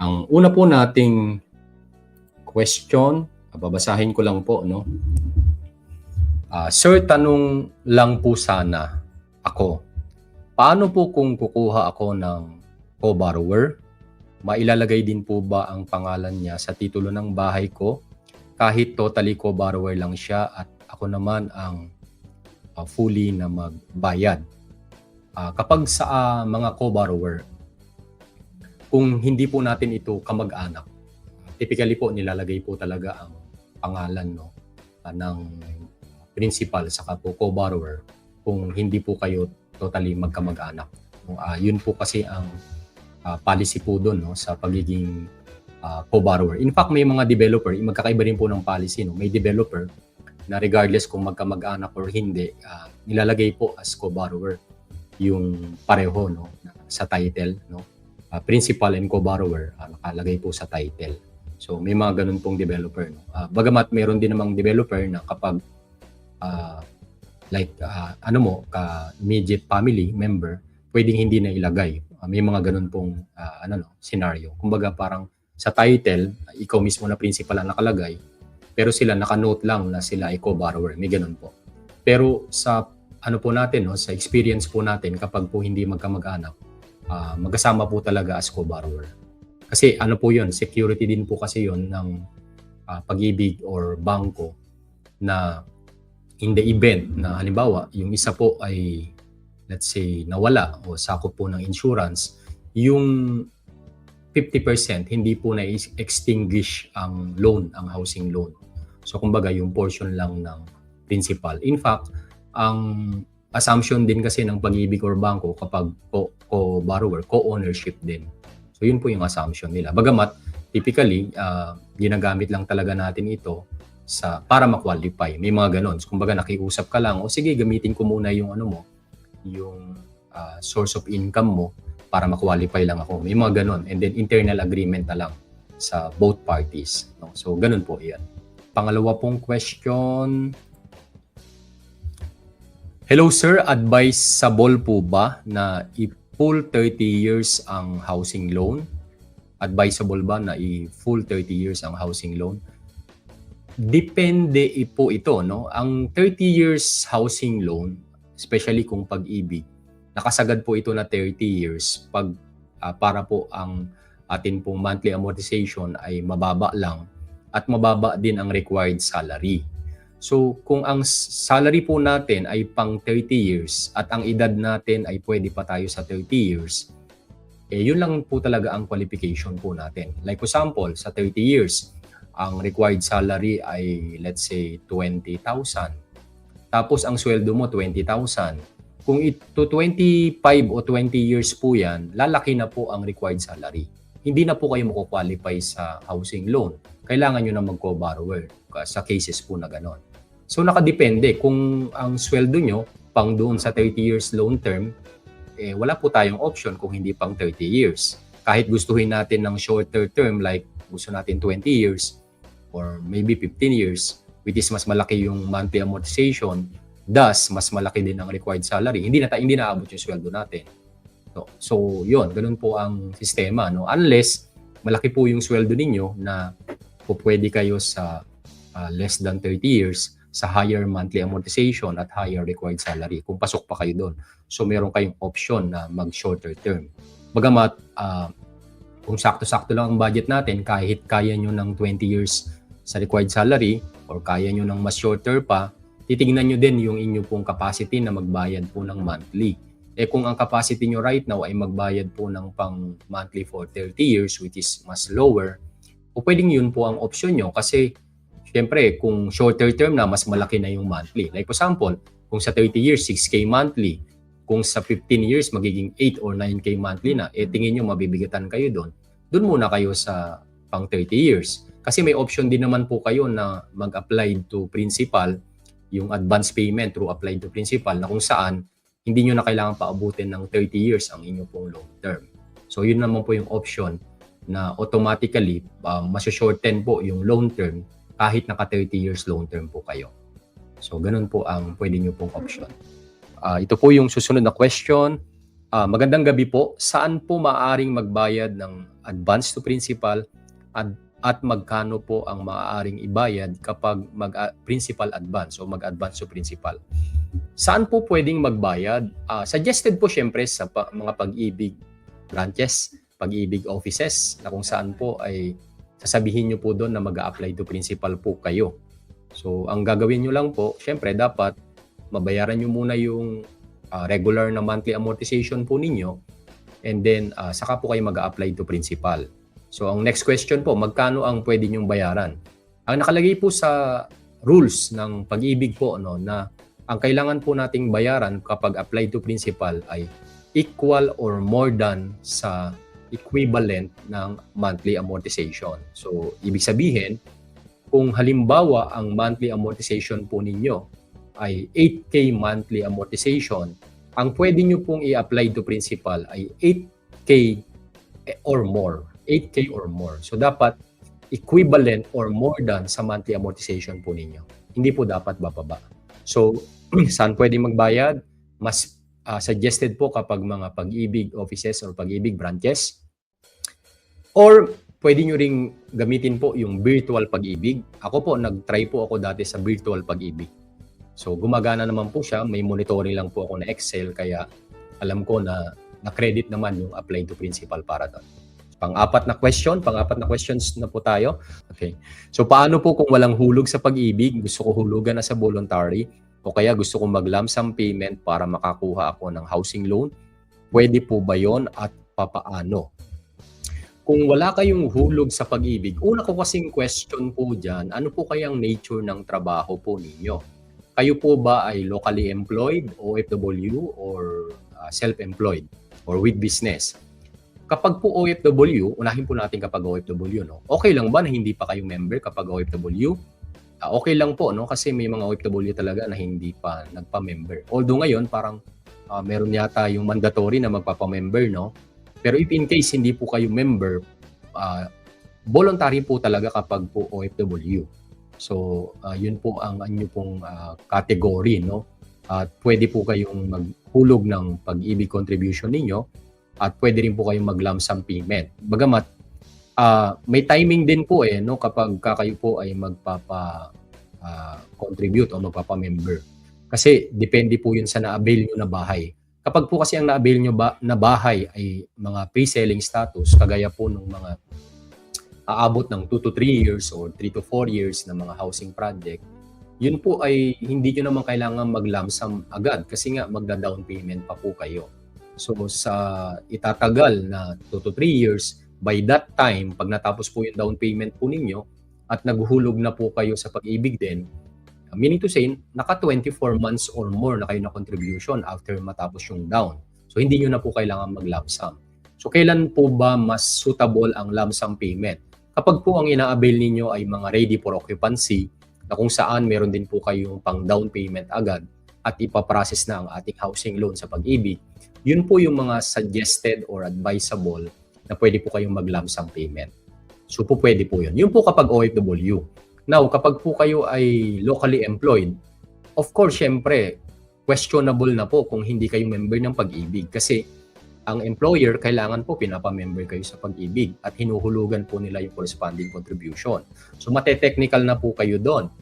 Ang una po nating question, babasahin ko lang po, no? Sir, tanong lang po sana ako. Paano po kung kukuha ako ng co-borrower? Mailalagay din po ba ang pangalan niya sa titulo ng bahay ko kahit totally co-borrower lang siya at ako naman ang fully na magbayad? Kapag sa mga co-borrower, kung hindi po natin ito kamag-anak, typically po nilalagay po talaga ang pangalan, no, ng principal sa co-borrower kung hindi po kayo totally magkamag-anak. Yun po kasi ang policy po doon, no, sa pagiging co-borrower. In fact, may mga developer, magkakaiba rin po ng policy. No? May developer na regardless kung magkamag-anak or hindi, nilalagay po as co-borrower yung pareho, no, sa title, no. Principal and co-borrower, nakalagay po sa title. So may mga ganun pong developer, no. Bagamat mayroon din namang developer na kapag immediate family member, pwedeng hindi na ilagay. May mga ganun pong scenario. Kumbaga parang sa title, ikaw mismo na principal ang nakalagay, pero sila naka-note lang na sila ay co-borrower. May ganun po. Pero sa po natin, no, sa experience po natin, kapag po hindi magkamag-anak, magkasama po talaga as co-borrower. Kasi po yun, security din po kasi yun ng Pag-ibig or bangko na in the event na halimbawa yung isa po ay let's say nawala o sakop po ng insurance, yung 50% hindi po na-extinguish ang loan, ang housing loan. So kumbaga yung portion lang ng principal. In fact, ang assumption din kasi ng Pag-ibig or bangko kapag co-borrower, co-ownership din. So yun po yung assumption nila. Bagamat typically ginagamit lang talaga natin ito para ma-qualify. May mga ganon. So, kumbaga nakiusap ka lang, o sige gamitin ko muna yung yung source of income mo para ma-qualify lang ako. May mga ganon. And then internal agreement na lang sa both parties. No? So ganon po yan. Pangalawa pong question. Hello sir, advisable po ba na i-full 30 years ang housing loan? Advisable ba na i-full 30 years ang housing loan? Depende po ito, no? Ang 30 years housing loan, especially kung Pag-ibig, nakasagad po ito na 30 years pag para po ang atin pong monthly amortization ay mababa lang at mababa din ang required salary. So kung ang salary po natin ay pang 30 years at ang edad natin ay pwede pa tayo sa 30 years, yun lang po talaga ang qualification po natin. Like for example, sa 30 years, ang required salary ay let's say 20,000. Tapos ang sweldo mo 20,000. Kung ito 25 o 20 years po yan, lalaki na po ang required salary. Hindi na po kayo mako-qualify sa housing loan. Kailangan nyo na mag-co-borrower sa cases po na ganon. So nakadepende kung ang sweldo nyo pang doon sa 30 years loan term, wala po tayong option kung hindi pang 30 years. Kahit gustuhin natin ng shorter term like gusto natin 20 years or maybe 15 years, which is mas malaki yung monthly amortization, thus mas malaki din ang required salary. Hindi naabot yung sweldo natin. So yun, ganun po ang sistema, no? Unless malaki po yung sweldo ninyo na pwede kayo sa less than 30 years sa higher monthly amortization at higher required salary kung pasok pa kayo doon. So meron kayong option na mag-shorter term. Bagamat kung sakto-sakto lang ang budget natin, kahit kaya nyo ng 20 years sa required salary or kaya nyo ng mas shorter pa, titignan nyo din yung inyo pong capacity na magbayad po ng monthly. Kung ang capacity nyo right now ay magbayad po ng pang monthly for 30 years, which is mas lower, o pwedeng yun po ang option nyo kasi syempre, kung shorter term na, mas malaki na yung monthly. Like for example, kung sa 30 years, 6K monthly. Kung sa 15 years, magiging 8 or 9K monthly na. Tingin nyo, mabibigatan kayo doon. Doon muna kayo sa pang 30 years. Kasi may option din naman po kayo na mag-apply to principal, yung advance payment through apply to principal, na kung saan, hindi nyo na kailangan paabutin ng 30 years ang inyo pong long term. So, yun naman po yung option na automatically, mas-shorten po yung long term kahit naka 30 years long term po kayo. So, ganun po ang pwede nyo pong option. Ito po yung susunod na question. Magandang gabi po. Saan po maaaring magbayad ng advance to principal at magkano po ang maaaring ibayad kapag principal advance o mag-advance to principal? Saan po pwedeng magbayad? Suggested po syempre sa mga pag-ibig branches, pag-ibig offices na kung saan po ay sasabihin nyo po doon na mag-a-apply to principal po kayo. So, ang gagawin nyo lang po, syempre dapat mabayaran nyo muna yung regular na monthly amortization po ninyo, and then saka po kayo mag-a-apply to principal. So ang next question po, magkano ang pwede nyong bayaran? Ang nakalagay po sa rules ng pag-ibig po na ang kailangan po nating bayaran kapag apply to principal ay equal or more than sa equivalent ng monthly amortization. So ibig sabihin, kung halimbawa ang monthly amortization po ninyo ay 8K monthly amortization, ang pwede nyo pong i-apply to principal ay 8K or more. 8K or more. So dapat equivalent or more than sa monthly amortization po ninyo. Hindi po dapat bababa. So saan pwede magbayad? Mas suggested po kapag mga pag-ibig offices or pag-ibig branches. Or pwede nyo ring gamitin po yung virtual pag-ibig. Ako po, nag-try po ako dati sa virtual pag-ibig. So gumagana naman po siya, may monitoring lang po ako na Excel, kaya alam ko na na-credit naman yung apply to principal para doon. Pang-apat na questions na po tayo. Okay. So paano po kung walang hulog sa pag-ibig, gusto ko hulugan na sa voluntary, o kaya gusto ko mag-lump sum payment para makakuha ako ng housing loan? Pwede po ba yon at papaano? Kung wala kayong hulog sa pag-ibig, una ko kasing question po dyan, ano po kayang nature ng trabaho po ninyo? Kayo po ba ay locally employed, OFW, or self-employed, or with business? Kapag po OFW, unahin po natin kapag OFW, no? Okay lang ba na hindi pa kayo member kapag OFW? Okay lang po, no? Kasi may mga OFW talaga na hindi pa nagpa-member. Although ngayon, parang meron yata yung mandatory na magpapa-member, no? Pero if in case hindi po kayo member, voluntary po talaga kapag po OFW. So, yun po ang anyo pong category, no? At pwede po kayong maghulog ng pag-ibig contribution ninyo at pwede rin po kayong mag-lump sum payment. Bagamat, may timing din po no? Kapag kayo po ay magpapa-contribute o magpapa-member. Kasi depende po yun sa na-avail nyo na bahay. Kapag po kasi ang na-avail nyo na bahay ay mga pre-selling status, kagaya po ng mga aabot ng 2 to 3 years or 3 to 4 years na mga housing project, yun po ay hindi nyo naman kailangan mag-lump sum agad kasi nga magda-down payment pa po kayo. So sa itatagal na 2 to 3 years, by that time, pag natapos po yung down payment po ninyo at naghuhulog na po kayo sa pag-ibig din, meaning to say, naka 24 months or more na kayo na contribution after matapos yung down. So hindi nyo na po kailangan mag-lump sum. So kailan po ba mas suitable ang lump sum payment? Kapag po ang ina-avail ninyo ay mga ready for occupancy, na kung saan meron din po kayong pang down payment agad at ipaprocess na ang ating housing loan sa pag-ibig, yun po yung mga suggested or advisable na pwede po kayong mag-lump sum payment. So po pwede po yun. Yun po kapag OFW. Now, kapag po kayo ay locally employed, of course, syempre, questionable na po kung hindi kayo member ng pag-ibig kasi ang employer, kailangan po pinapa-member kayo sa pag-ibig at hinuhulugan po nila yung corresponding contribution. So mate-technical na po kayo doon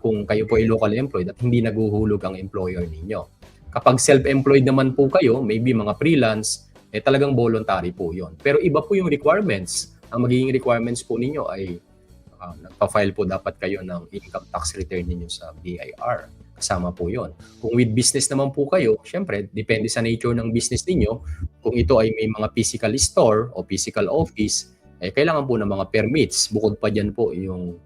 kung kayo po ay locally employed at hindi naguhulog ang employer ninyo. Kapag self-employed naman po kayo, maybe mga freelance, talagang voluntary po yon. Pero iba po yung requirements. Ang magiging requirements po ninyo ay nagpa-file po dapat kayo ng income tax return ninyo sa BIR. Kasama po yon. Kung with business naman po kayo, syempre, depende sa nature ng business ninyo. Kung ito ay may mga physical store o physical office, kailangan po ng mga permits. Bukod pa dyan po yung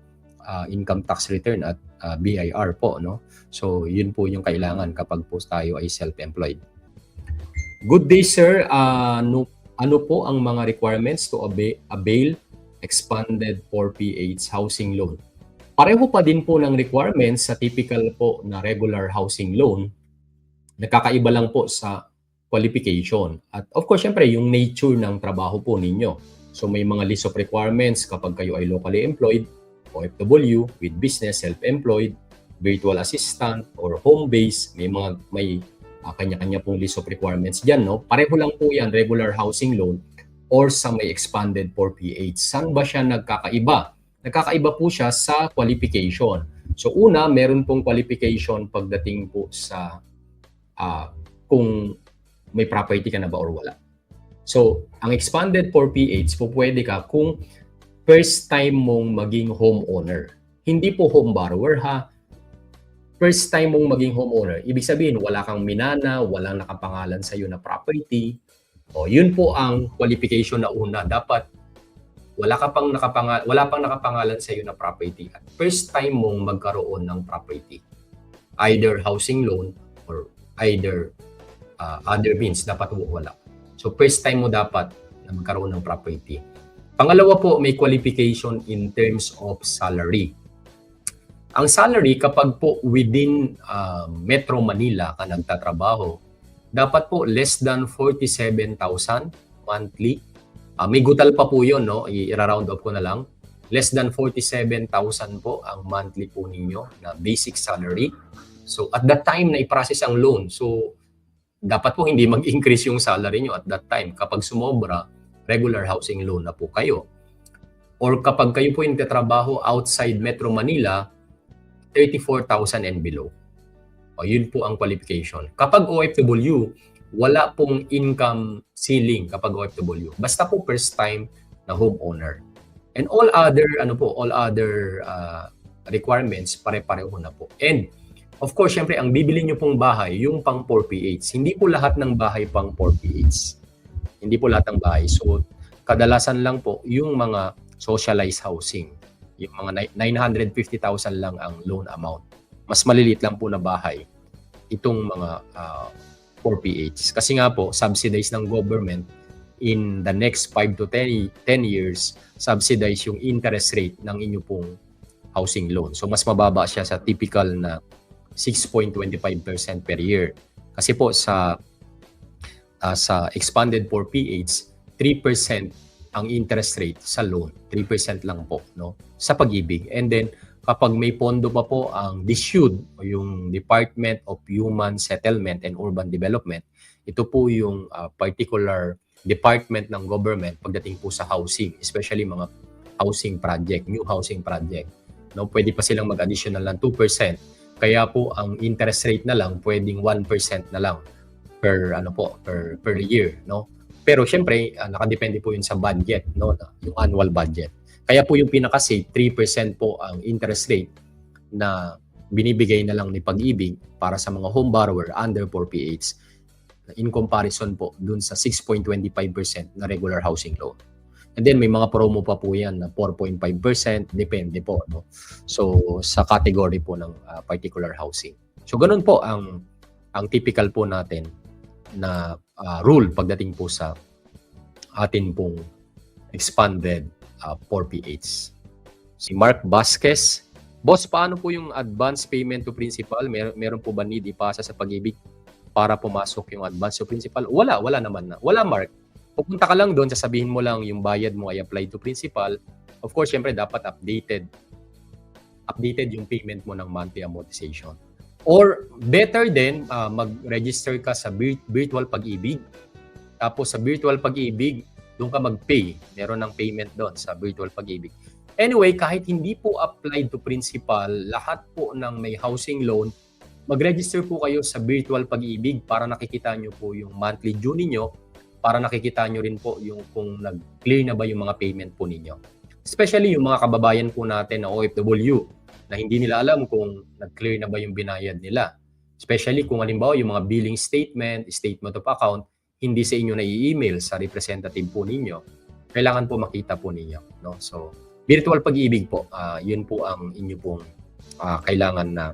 income tax return at BIR po. No? So, yun po yung kailangan kapag po tayo ay self-employed. Good day, sir. Ano po ang mga requirements to avail expanded 4PH housing loan? Pareho pa din po ng requirements sa typical po na regular housing loan. Nakakaiba lang po sa qualification. At of course, syempre, yung nature ng trabaho po ninyo. So may mga list of requirements kapag kayo ay locally employed, OFW, with business, self-employed, virtual assistant, or home base. May kanya-kanya pong list of requirements dyan, no? Pareho lang po yan, regular housing loan or sa may expanded 4PH. Saan ba siya nagkakaiba? Nagkakaiba po siya sa qualification. So una, meron pong qualification pagdating po sa kung may property ka na ba or wala. So, ang expanded 4PH po pwede ka kung first time mong maging homeowner. Hindi po home borrower ha. First time mong maging homeowner. Ibig sabihin, wala kang minana, walang nakapangalan sa iyo na property. O, yun po ang qualification na una. Dapat wala pang nakapangalan sa iyo na property. At first time mong magkaroon ng property. Either housing loan or either other means, dapat wala. So first time mo dapat na magkaroon ng property. Pangalawa po, may qualification in terms of salary. Ang salary, kapag po within Metro Manila ka nagtatrabaho, dapat po less than 47,000 monthly. May gutal pa po yun, no? I-round up ko na lang. Less than 47,000 po ang monthly po ninyo na basic salary. So at that time na i-process ang loan, so dapat po hindi mag-increase yung salary nyo at that time. Kapag sumobra, regular housing loan na po kayo. Or kapag kayo po yung tatrabaho outside Metro Manila, 34,000 and below. O, yun po ang qualification. Kapag OFW, wala pong income ceiling kapag OFW. Basta po first time na homeowner. And all other requirements, pare-pareho na po. And of course, syempre, ang bibili nyo pong bahay, yung pang 4PH. Hindi po lahat ng bahay pang 4PH. Hindi po lahat ng bahay. So, kadalasan lang po yung mga socialized housing. Yung mga 950,000 lang ang loan amount. Mas maliliit lang po na bahay. Itong mga 4PH. Kasi nga po, subsidized ng government in the next 5 to 10 years, subsidize yung interest rate ng inyo pong housing loan. So, mas mababa siya sa typical na 6.25% per year. Kasi po sa expanded 4PH, 3% ang interest rate sa loan. 3% lang po, no? Sa Pag-ibig. And then kapag may pondo pa po ang DSUD o yung Department of Human Settlement and Urban Development, ito po yung particular department ng government pagdating po sa housing, especially mga housing project, new housing project. No, pwede pa silang mag-additional ng 2%. Kaya po ang interest rate na lang pwedeng 1% na lang per year, no? Pero syempre, nakadepende po 'yun sa budget, no, yung annual budget. Kaya po yung pinaka-safe 3% po ang interest rate na binibigay na lang ni Pag-ibig para sa mga home borrower under 4PH in comparison po dun sa 6.25% na regular housing loan. And then may mga promo pa po yan na 4.5%, depende po, no? So sa category po ng particular housing. So ganun po ang typical po natin na rule pagdating po sa atin pong expanded 4PH. Si Mark Vasquez, boss, paano po yung advance payment to principal? Meron po ba need ipasa sa Pag-ibig para pumasok yung advance to principal? Wala naman na. Wala, Mark. Pupunta ka lang doon, sasabihin mo lang yung bayad mo ay applied to principal. Of course, syempre dapat updated yung payment mo ng monthly amortization. Or better din, mag-register ka sa Virtual Pag-ibig. Tapos sa Virtual Pag-ibig, doon ka mag-pay. Meron ng payment doon sa Virtual Pag-ibig. Anyway, kahit hindi po applied to principal, lahat po ng may housing loan, mag-register po kayo sa Virtual Pag-ibig para nakikita nyo po yung monthly due ninyo, para nakikita nyo rin po yung kung nag-clear na ba yung mga payment po ninyo. Especially yung mga kababayan po natin na OFW na hindi nila alam kung nag-clear na ba yung binayad nila. Especially kung halimbawa yung mga billing statement of account, hindi sa inyo na i-email sa representative po ninyo. Kailangan po makita po ninyo, no? So, Virtual Pag-ibig po, yun po ang inyo pong kailangan na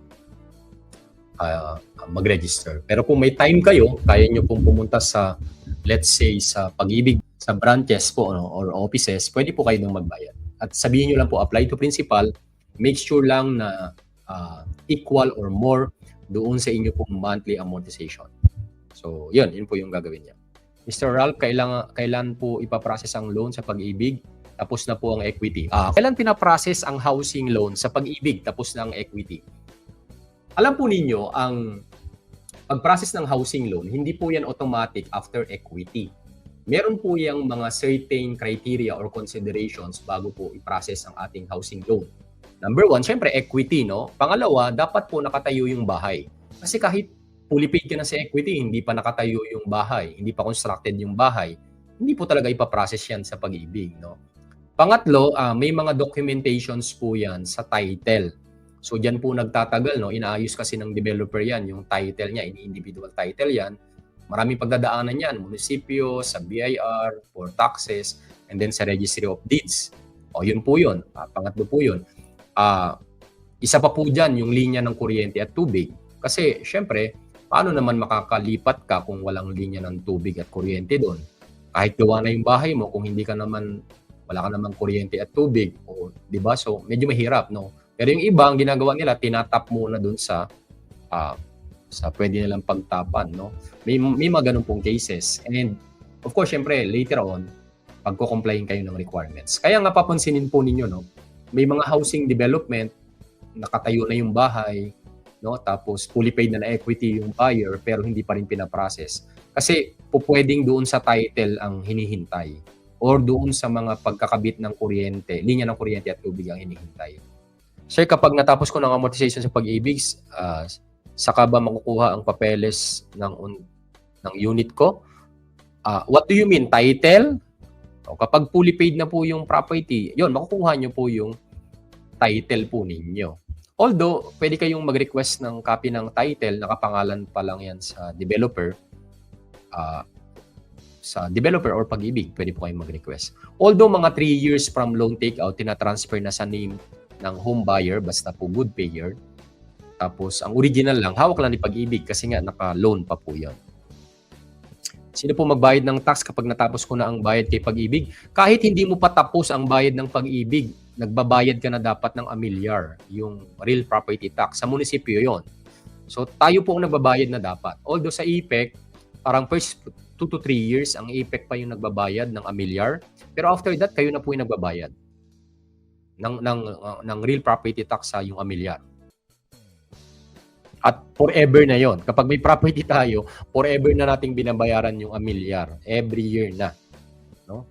mag-register. Pero kung may time kayo, kaya nyo pong pumunta sa, let's say, sa Pag-ibig, sa branches po, no, or offices, pwede po kayo nang magbayad. At sabihin nyo lang po, apply to principal, make sure lang na equal or more doon sa inyo pong monthly amortization. So, yun po yung gagawin niya. Mr. Ralph, kailan po ipaprocess ang loan sa Pag-ibig? Tapos na po ang equity. Kailan pinaprocess ang housing loan sa Pag-ibig? Tapos na ang equity. Alam po ninyo, ang pag-process ng housing loan, hindi po yan automatic after equity. Meron po yung mga certain criteria or considerations bago po i-process ang ating housing loan. Number one, syempre equity, no? Pangalawa, dapat po nakatayo yung bahay. Kasi kahit fully paid ka na sa equity, hindi pa nakatayo yung bahay, hindi pa constructed yung bahay, hindi po talaga ipaprocess yan sa pag-ibig, no? Pangatlo, may mga documentations po yan sa title. So diyan po nagtatagal, no? Inaayos kasi ng developer yan, yung title niya, individual title yan. Maraming pagdadaanan yan, munisipyo, sa BIR, for taxes, and then sa Registry of Deeds. O yun po yun. Pangatlo po yun. Isa pa po dyan yung linya ng kuryente at tubig. Kasi syempre, paano naman makakalipat ka kung walang linya ng tubig at kuryente doon? Kahit gawa na yung bahay mo, kung hindi ka naman, wala ka naman kuryente at tubig, o, di ba? So, medyo mahirap, no? Pero yung iba, ang ginagawa nila, tinatap muna doon sa pwede nilang pagtapan, no? May mga ganun pong cases. And, of course, syempre, later on, pagko-complyin kayo ng requirements. Kaya nga papansinin po ninyo, no? May mga housing development, nakatayo na yung bahay, no? Tapos fully paid na equity yung buyer pero hindi pa rin pinaprocess. Kasi pupwedeng doon sa title ang hinihintay or doon sa mga pagkakabit ng kuryente, linya ng kuryente at tubig ang hinihintay. Sir, kapag natapos ko ng amortization sa pag-ibig, saka ba makukuha ang papeles ng unit ko? What do you mean? Title? O, kapag fully paid na po yung property, yun, makukuha nyo po yung title po ninyo. Although, pwede kayong mag-request ng copy ng title, nakapangalan pa lang yan sa developer or pag-ibig, pwede po kayong mag-request. Although, mga 3 years from loan takeout, tinatransfer na sa name ng home buyer, basta po good payer. Tapos, ang original lang, hawak lang ni pag-ibig kasi nga naka-loan pa po yan. Sino po magbayad ng tax kapag natapos ko na ang bayad kay pag-ibig? Kahit hindi mo pa tapos ang bayad ng pag-ibig, nagbabayad ka na dapat ng amilyar, yung real property tax. Sa munisipyo yon. So, tayo po ang nagbabayad na dapat. Although sa EPEC, parang first 2 to 3 years, ang EPEC pa yung nagbabayad ng amilyar. Pero after that, kayo na po yung nagbabayad ng real property tax sa yung amilyar. At forever na yon. Kapag may property tayo, forever na nating binabayaran yung amilyar. Every year na. No?